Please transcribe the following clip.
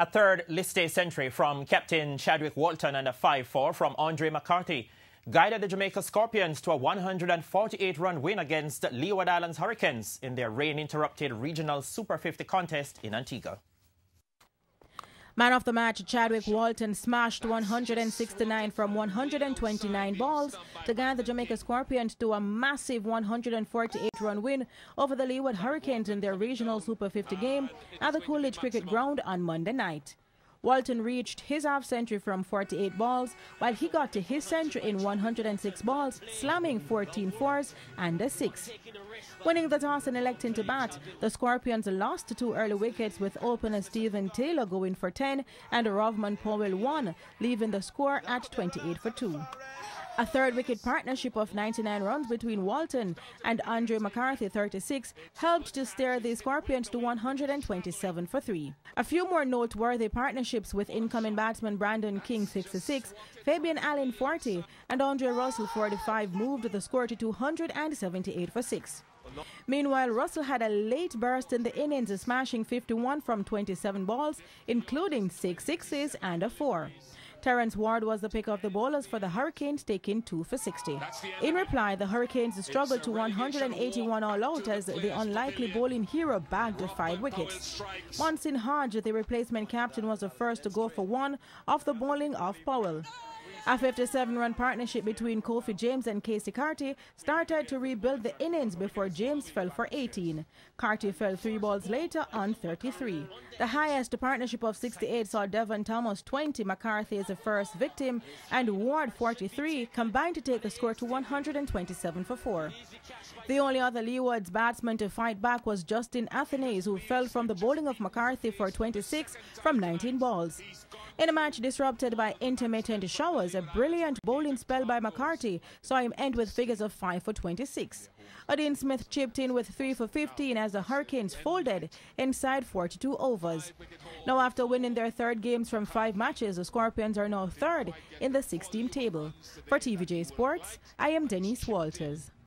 A third list-day century from Captain Chadwick Walton and a 5-4 from Andre McCarthy guided the Jamaica Scorpions to a 148-run win against Leeward Islands Hurricanes in their rain-interrupted regional Super 50 contest in Antigua. Man of the match, Chadwick Walton smashed 169 from 129 balls to guide the Jamaica Scorpions to a massive 148-run win over the Leeward Hurricanes in their regional Super 50 game at the Coolidge Cricket Ground on Monday night. Walton reached his half-century from 48 balls, while he got to his century in 106 balls, slamming 14 fours and a 6. Winning the toss and electing to bat, the Scorpions lost 2 early wickets, with opener Stephen Taylor going for 10 and Rovman Powell 1, leaving the score at 28 for 2. A third wicket partnership of 99 runs between Walton and Andre McCarthy 36 helped to steer the Scorpions to 127 for 3. A few more noteworthy partnerships with incoming batsman Brandon King 66, Fabian Allen 40 and Andre Russell 45 moved the score to 278 for 6. Meanwhile, Russell had a late burst in the innings, smashing 51 from 27 balls, including 6 sixes and a 4. Terence Ward was the pick of the bowlers for the Hurricanes, taking 2 for 60. In reply, the Hurricanes struggled to 181 all out as the unlikely bowling hero bagged 5 wickets. Monson Hodge, the replacement captain, was the first to go for 1 off the bowling of Powell. A 57-run partnership between Kofi James and Casey Carty started to rebuild the innings before James fell for 18. Carty fell 3 balls later on 33. The highest partnership of 68 saw Devon Thomas 20, McCarthy as the first victim, and Ward 43 combined to take the score to 127 for 4. The only other Leeward's batsman to fight back was Justin Athenaeus, who fell from the bowling of McCarthy for 26 from 19 balls. In a match disrupted by intermittent showers, a brilliant bowling spell by McCarthy saw him end with figures of 5 for 26. Dean Smith chipped in with 3 for 15 as the Hurricanes folded inside 42 overs. Now, after winning their third games from 5 matches, the Scorpions are now third in the 6-team table. For TVJ Sports, I am Denise Walters.